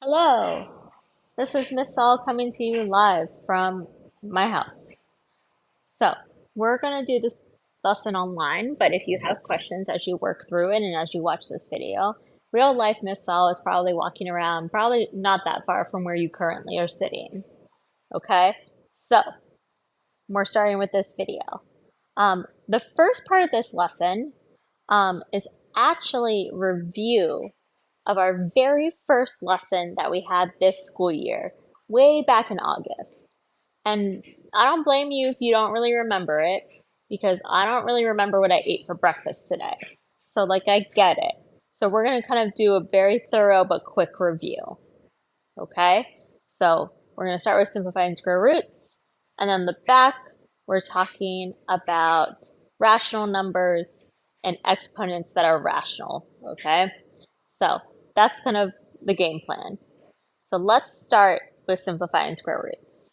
Hello, this is Miss Saul coming to you live from my house. So, we're going to do this lesson online, but if you have questions as you work through it and as you watch this video, real life Miss Saul is probably walking around, probably not that far from where you currently are sitting. Okay? So, we're starting with this video. The first part of this lesson is actually review of our very first lesson that we had this school year, way back in August. And I don't blame you if you don't really remember it, because I don't really remember what I ate for breakfast today. So, I get it. So, we're going to kind of do a very thorough but quick review. Okay? So, we're going to start with simplifying square roots. And then the back, we're talking about rational numbers and exponents that are rational. Okay? So that's kind of the game plan. So let's start with simplifying square roots.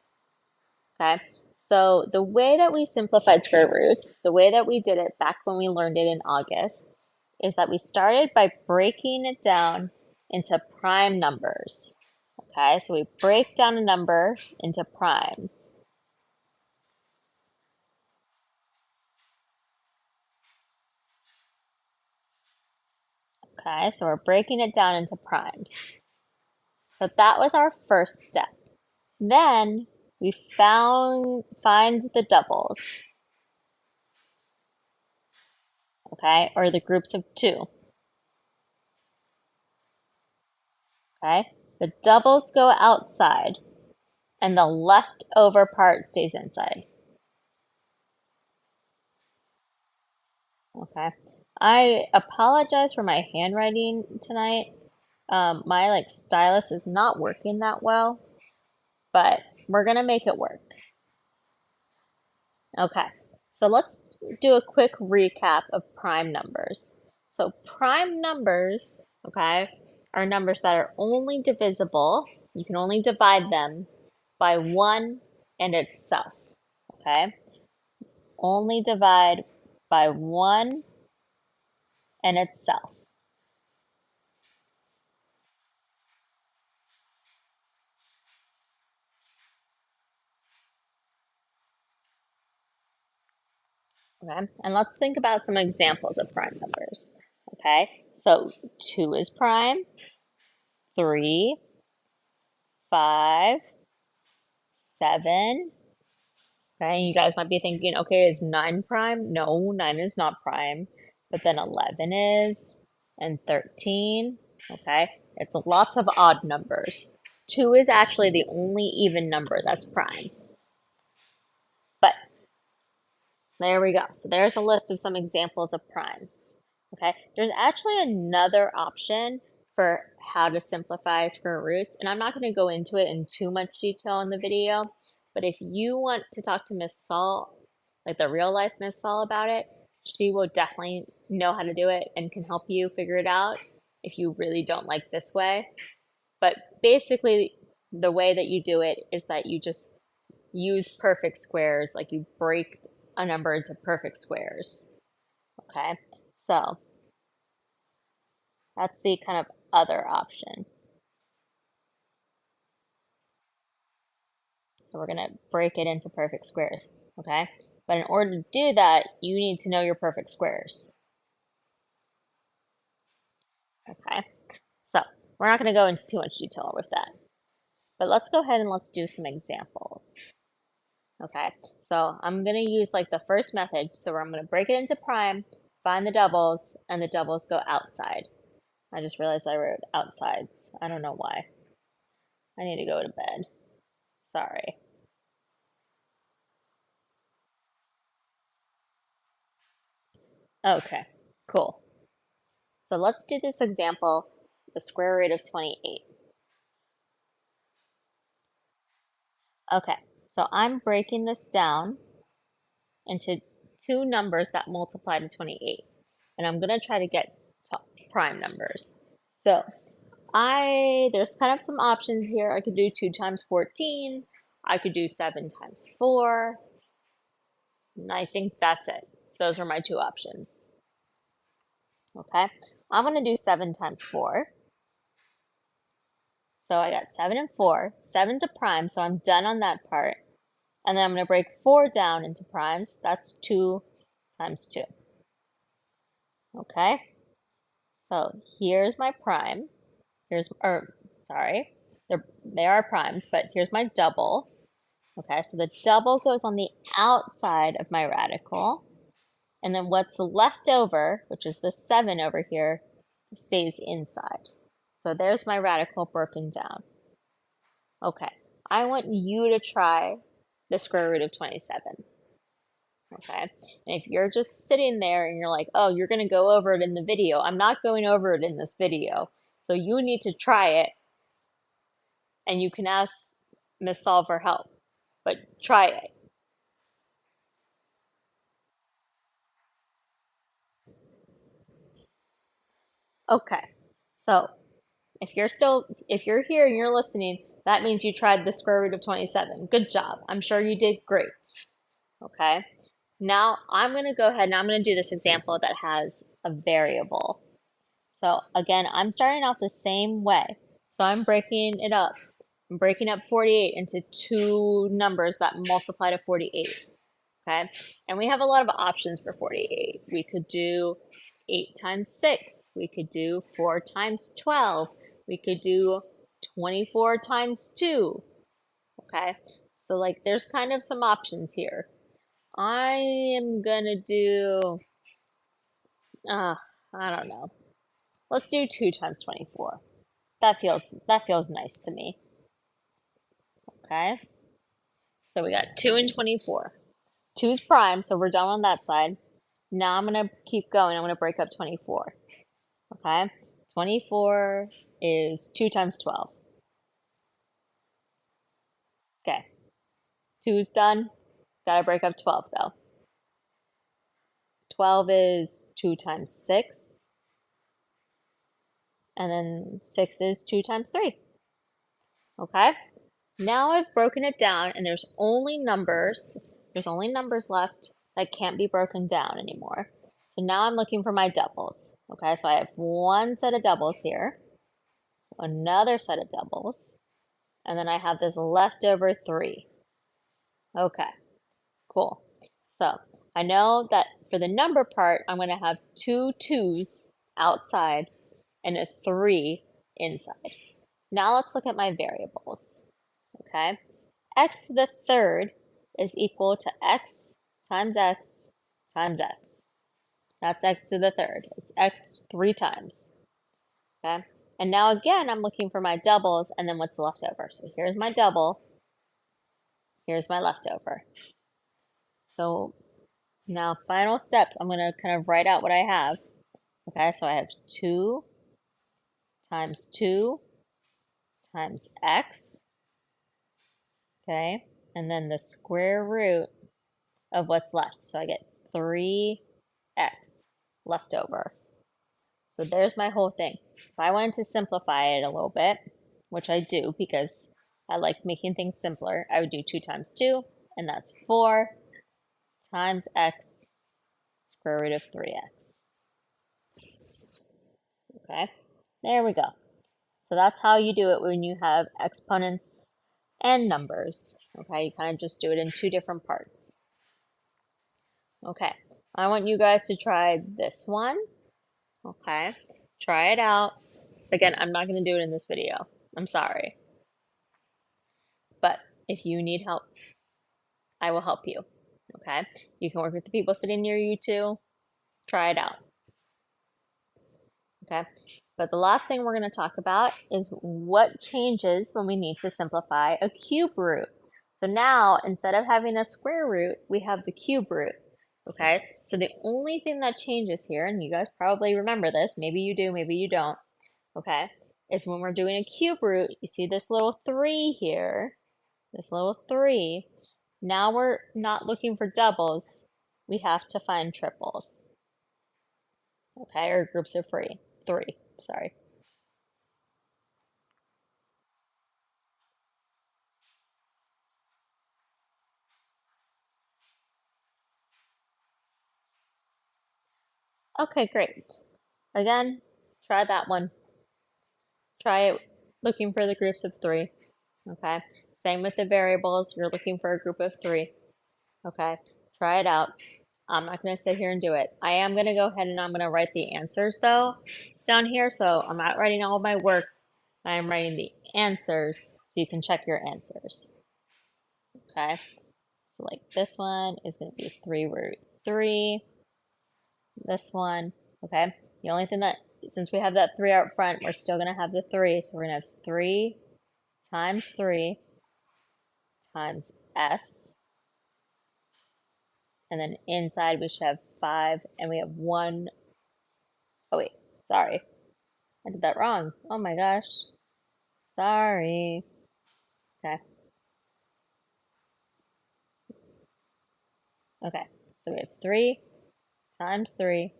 Okay. So the way that we simplified square roots, the way that we did it back when we learned it in August, is that we started by breaking it down into prime numbers. Okay, so we break down a number into primes. Okay, so we're breaking it down into primes. So that was our first step. Then we find the doubles, okay, or the groups of two. Okay, the doubles go outside and the leftover part stays inside. Okay, I apologize for my handwriting tonight. My stylus is not working that well, but we're gonna make it work. Okay, so let's do a quick recap of prime numbers. So prime numbers, okay, are numbers that are only divisible. You can only divide them by one and itself, okay? Only divide by one and itself. Okay, and let's think about some examples of prime numbers. Okay, so 2 is prime, 3, 5, 7. Okay, you guys might be thinking, okay, is 9 prime? No, 9 is not prime. But then 11 is, and 13. Okay, it's lots of odd numbers. 2 is actually the only even number that's prime. But there we go. So there's a list of some examples of primes. Okay, there's actually another option for how to simplify square roots, and I'm not going to go into it in too much detail in the video, but if you want to talk to Miss Saul, like the real life Miss Saul about it, she will definitely know how to do it and can help you figure it out if you really don't like this way. But basically, the way that you do it is that you just use perfect squares, like you break a number into perfect squares. Okay, so that's the kind of other option. So we're going to break it into perfect squares. Okay, but in order to do that, you need to know your perfect squares. Okay, so we're not going to go into too much detail with that, but let's go ahead and let's do some examples. Okay, so I'm going to use the first method. So I'm going to break it into prime, find the doubles, and the doubles go outside. I just realized I wrote outsides. I don't know why. I need to go to bed. Sorry. Okay, cool. So let's do this example, the square root of 28. Okay, so I'm breaking this down into two numbers that multiply to 28. And I'm going to try to get prime numbers. So there's kind of some options here. I could do 2 times 14. I could do 7 times 4. And I think that's it. Those are my two options. Okay, I'm going to do 7 times 4. So I got 7 and 4. 7's a prime, so I'm done on that part. And then I'm going to break 4 down into primes. That's 2 times 2. Okay? So here's my prime. Sorry, they are primes, but here's my double. Okay, so the double goes on the outside of my radical. And then what's left over, which is the 7 over here, stays inside. So there's my radical broken down. Okay, I want you to try the square root of 27. Okay, and if you're just sitting there and you're like, oh, you're going to go over it in the video, I'm not going over it in this video. So you need to try it, and you can ask Miss Sol for help, but try it. Okay, so if you're here and you're listening, that means you tried the square root of 27. Good job. I'm sure you did great. Okay, now I'm going to go ahead and I'm going to do this example that has a variable. So again, I'm starting off the same way. So I'm breaking it up. I'm breaking up 48 into two numbers that multiply to 48. Okay, and we have a lot of options for 48. We could do 8 times 6. We could do 4 times 12. We could do 24 times 2. Okay, so like there's kind of some options here. I am gonna do, I don't know. Let's do 2 times 24. That feels nice to me. Okay, so we got 2 and 24. 2's prime, so we're done on that side. Now I'm going to keep going. I'm going to break up 24. Okay? 24 is 2 times 12. Okay. 2's done. Got to break up 12 though. 12 is 2 times 6. And then 6 is 2 times 3. Okay? Now I've broken it down and there's only numbers left that can't be broken down anymore. So now I'm looking for my doubles. Okay, so I have one set of doubles here, another set of doubles, and then I have this leftover 3. Okay, cool. So I know that for the number part, I'm going to have 2 2's outside and a 3 inside. Now let's look at my variables. Okay, x to the third is equal to x times x times x. That's x to the third. It's x 3 times. Okay, and now again, I'm looking for my doubles and then what's left over. So here's my double, here's my leftover. So now final steps, I'm going to kind of write out what I have. Okay, so I have 2 times 2 times x. Okay, and then the square root of what's left. So I get 3x left over. So there's my whole thing. If I wanted to simplify it a little bit, which I do because I like making things simpler, I would do 2 times 2, and that's 4 times x square root of 3x. Okay, there we go. So that's how you do it when you have exponents and numbers. Okay, you kind of just do it in two different parts. Okay, I want you guys to try this one. Okay, try it out. Again, I'm not going to do it in this video. I'm sorry. But if you need help, I will help you. Okay, you can work with the people sitting near you too. Try it out. Okay, but the last thing we're going to talk about is what changes when we need to simplify a cube root. So now, instead of having a square root, we have the cube root. Okay, so the only thing that changes here, and you guys probably remember this, maybe you do, maybe you don't, okay, is when we're doing a cube root, you see this little 3 here, this little 3. Now we're not looking for doubles, we have to find triples. Okay, or groups of 3, sorry. Okay, great. Again, try that one. Try it looking for the groups of three. Okay. Same with the variables. You're looking for a group of three. Okay. Try it out. I'm not going to sit here and do it. I am going to go ahead and I'm going to write the answers though down here. So I'm not writing all my work. I am writing the answers so you can check your answers. Okay. So like this one is going to be 3 root 3. This one, okay. The only thing that, since we have that 3 out front, we're still going to have the 3. So we're going to have 3 times 3 times s. And then inside we should have 5. And we have 1. Oh, wait. Sorry. I did that wrong. Oh my gosh. Sorry. Okay. Okay. So we have 3 times 3.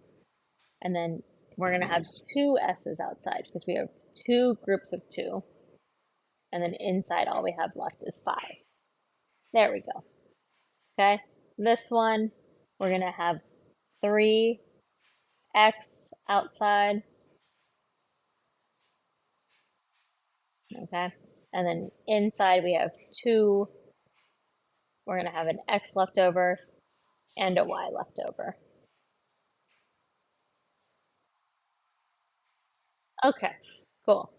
And then we're going to have 2 s's outside because we have 2 groups of 2. And then inside all we have left is 5. There we go. Okay. This one, we're going to have 3x outside. Okay. And then inside we have 2. We're going to have an x left over and a y left over. Okay, cool.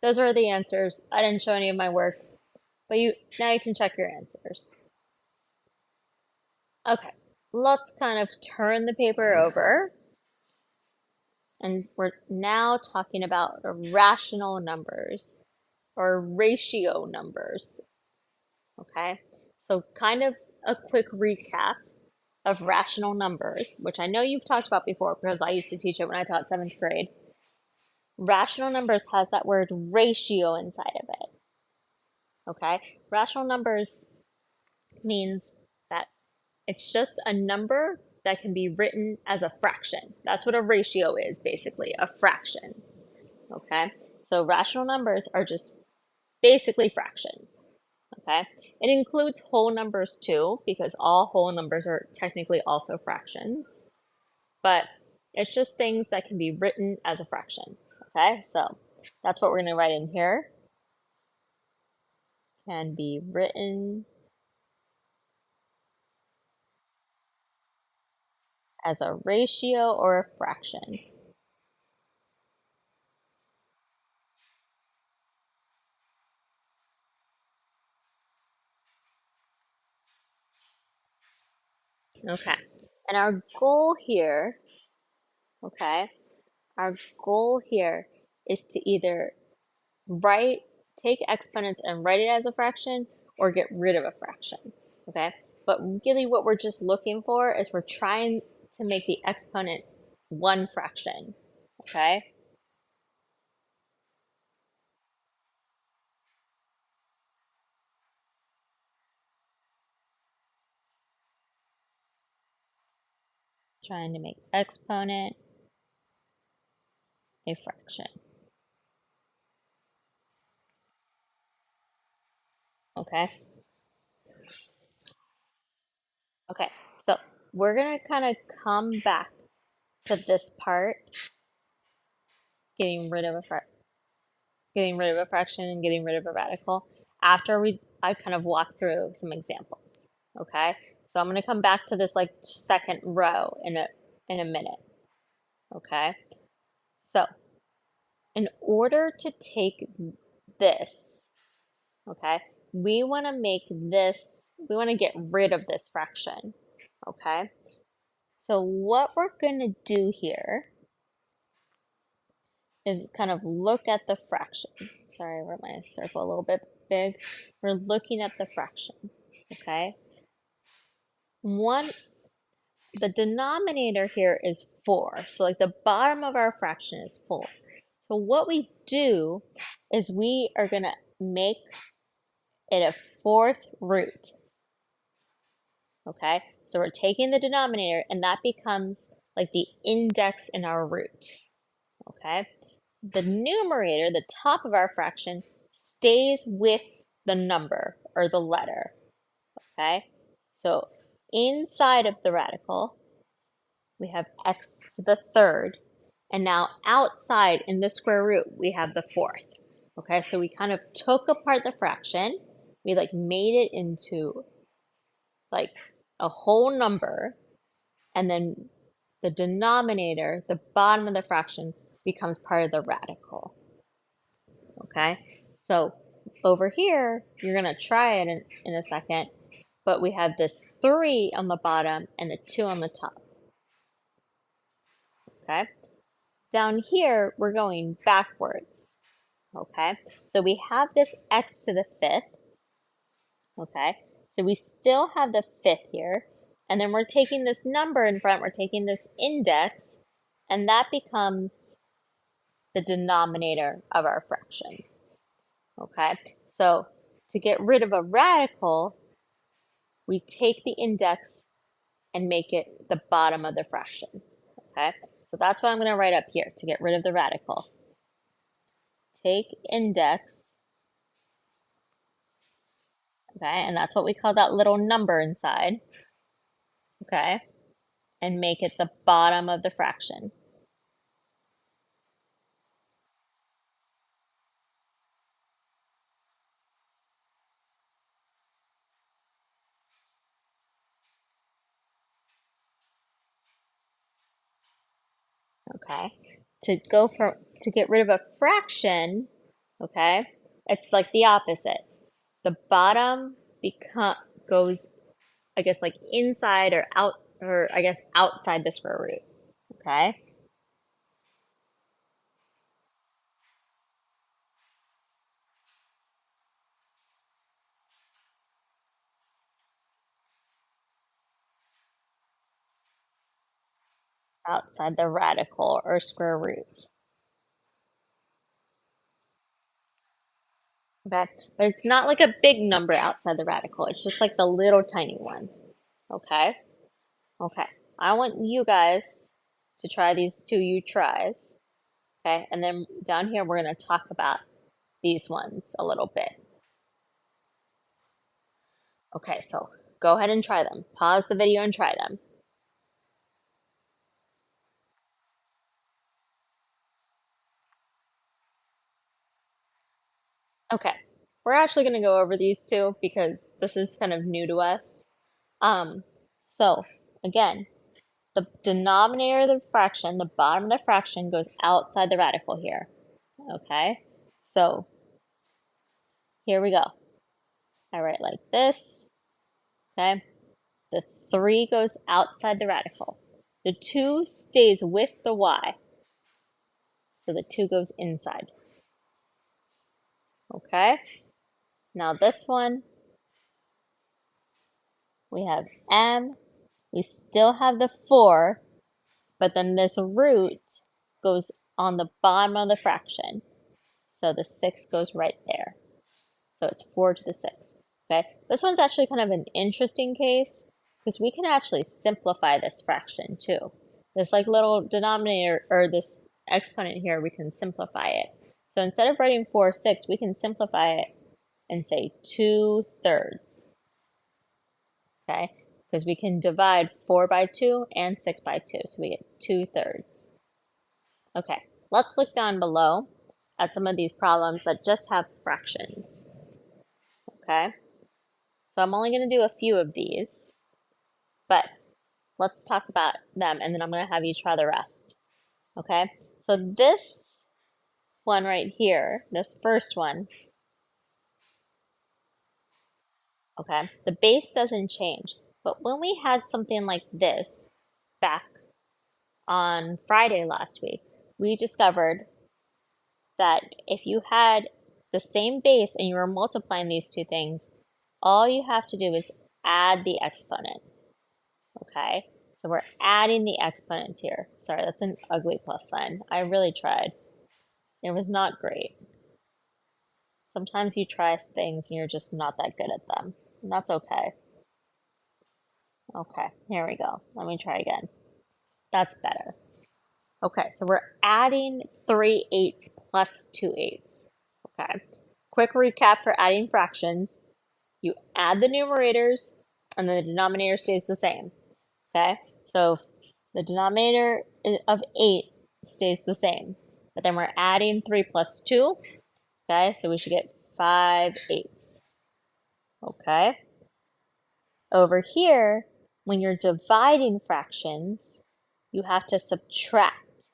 Those are the answers. I didn't show any of my work, but now you can check your answers. Okay, let's kind of turn the paper over. And we're now talking about rational numbers or ratio numbers. Okay, so kind of a quick recap of rational numbers, which I know you've talked about before because I used to teach it when I taught 7th grade. Rational numbers has that word ratio inside of it. Okay, rational numbers means that it's just a number that can be written as a fraction. That's what a ratio is, basically, a fraction. Okay, so rational numbers are just basically fractions. Okay, it includes whole numbers too, because all whole numbers are technically also fractions, but it's just things that can be written as a fraction. Okay, so that's what we're going to write in here. Can be written as a ratio or a fraction. Okay, and our goal here, okay, our goal here is to either take exponents and write it as a fraction or get rid of a fraction, okay? But really what we're just looking for is we're trying to make the exponent one fraction, okay? Trying to make exponent a fraction. Okay? Okay, so we're gonna kind of come back to this part, getting rid of a fraction and getting rid of a radical after I kind of walk through some examples. Okay, so I'm gonna come back to this like second row in a minute. Okay, so in order to take this, okay, we want to get rid of this fraction. Okay, so what we're gonna do here is kind of look at the fraction. Sorry, I wrote my circle a little bit big. We're looking at the fraction, okay? The denominator here is 4. So like the bottom of our fraction is 4. So what we do is we are going to make it a 4th root, okay? So we're taking the denominator and that becomes like the index in our root, okay? The numerator, the top of our fraction, stays with the number or the letter, okay? So inside of the radical, we have x to the 3rd, and now outside in the square root, we have the 4th. Okay, so we kind of took apart the fraction. We like made it into like a whole number, and then the denominator, the bottom of the fraction, becomes part of the radical. Okay, so over here, you're gonna try it in a second, but we have this 3 on the bottom and a 2 on the top. Okay, down here, we're going backwards. Okay, so we have this x to the 5th. Okay, so we still have the 5th here, and then we're taking this number in front, we're taking this index, and that becomes the denominator of our fraction. Okay, so to get rid of a radical, we take the index and make it the bottom of the fraction. Okay, so that's what I'm going to write up here to get rid of the radical. Take index, okay, and that's what we call that little number inside, okay, and make it the bottom of the fraction. Okay, to get rid of a fraction, okay, it's like the opposite. The bottom goes, I guess, like inside or out, or I guess outside the square root. Okay, outside the radical or square root. Okay, but it's not like a big number outside the radical. It's just like the little tiny one. Okay, okay. I want you guys to try these 2 tries. Okay, and then down here we're going to talk about these ones a little bit. Okay, so go ahead and try them. Pause the video and try them. Okay, we're actually going to go over these two because this is kind of new to us. So again, the denominator of the fraction, the bottom of the fraction goes outside the radical here. Okay, so here we go. I write like this. Okay, the 3 goes outside the radical. The 2 stays with the y. So the 2 goes inside. Okay, now this one, we have m. We still have the 4, but then this root goes on the bottom of the fraction. So the 6 goes right there. So it's 4 to the 6. Okay, this one's actually kind of an interesting case because we can actually simplify this fraction too. This like little denominator or this exponent here, we can simplify it. So instead of writing 4, 6, we can simplify it and say 2/3. Okay, because we can divide 4 by 2 and 6 by 2, so we get 2/3. Okay, let's look down below at some of these problems that just have fractions. Okay, so I'm only going to do a few of these, but let's talk about them and then I'm going to have you try the rest. Okay, so this one right here, this first one, okay, the base doesn't change. But when we had something like this back on Friday last week, we discovered that if you had the same base and you were multiplying these two things, all you have to do is add the exponent. Okay, so we're adding the exponents here. Sorry, that's an ugly plus sign. I really tried. It was not great. Sometimes you try things and you're just not that good at them. And that's okay. Okay, here we go. Let me try again. That's better. Okay, so we're adding 3/8 plus 2/8. Okay, quick recap for adding fractions. You add the numerators and then the denominator stays the same. Okay, so the denominator of 8 stays the same, but then we're adding 3 plus 2 Okay, so we should get 5/8. Okay. Over here, when you're dividing fractions, you have to subtract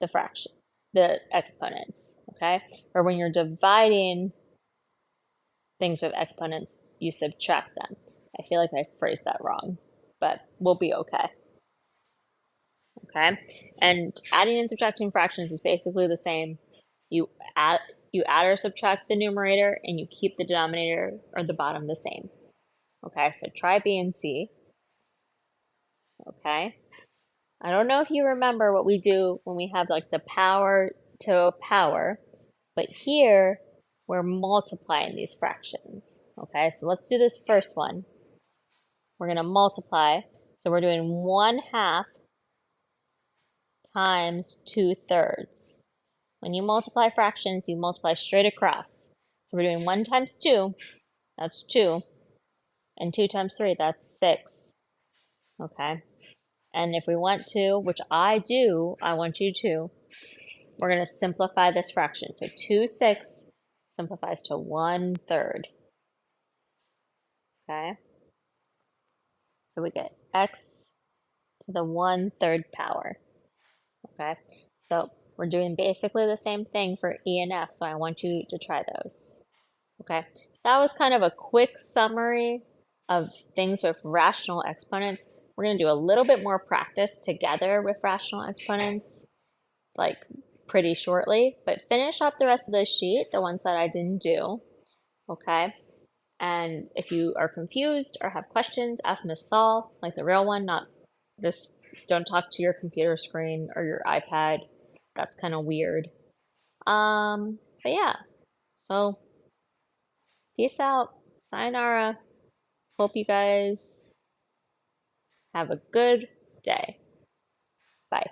the fraction, the exponents, okay? Or when you're dividing things with exponents, you subtract them. I feel like I phrased that wrong, but we'll be okay. Okay? And adding and subtracting fractions is basically the same. You add you add or subtract the numerator and you keep the denominator or the bottom the same. Okay, so try B and C. Okay. I don't know if you remember what we do when we have like the power to a power, but here we're multiplying these fractions. Okay, so let's do this first one. We're going to multiply. So we're doing 1/2 times 2/3. When you multiply fractions, you multiply straight across. So we're doing 1 times 2, that's 2, and 2 times 3, that's 6. Okay, and if we want to, which I do, I want you to, we're going to simplify this fraction. So 2/6 simplifies to 1/3. Okay, so we get x to the 1/3 power. Okay, so we're doing basically the same thing for E and F, so I want you to try those. Okay, that was kind of a quick summary of things with rational exponents. We're going to do a little bit more practice together with rational exponents, like pretty shortly, but finish up the rest of the sheet, the ones that I didn't do. Okay, and if you are confused or have questions, ask Miss Saul, like the real one, not this. Don't talk to your computer screen or your iPad. That's kind of weird. But yeah, so peace out. Sayonara. Hope you guys have a good day. Bye.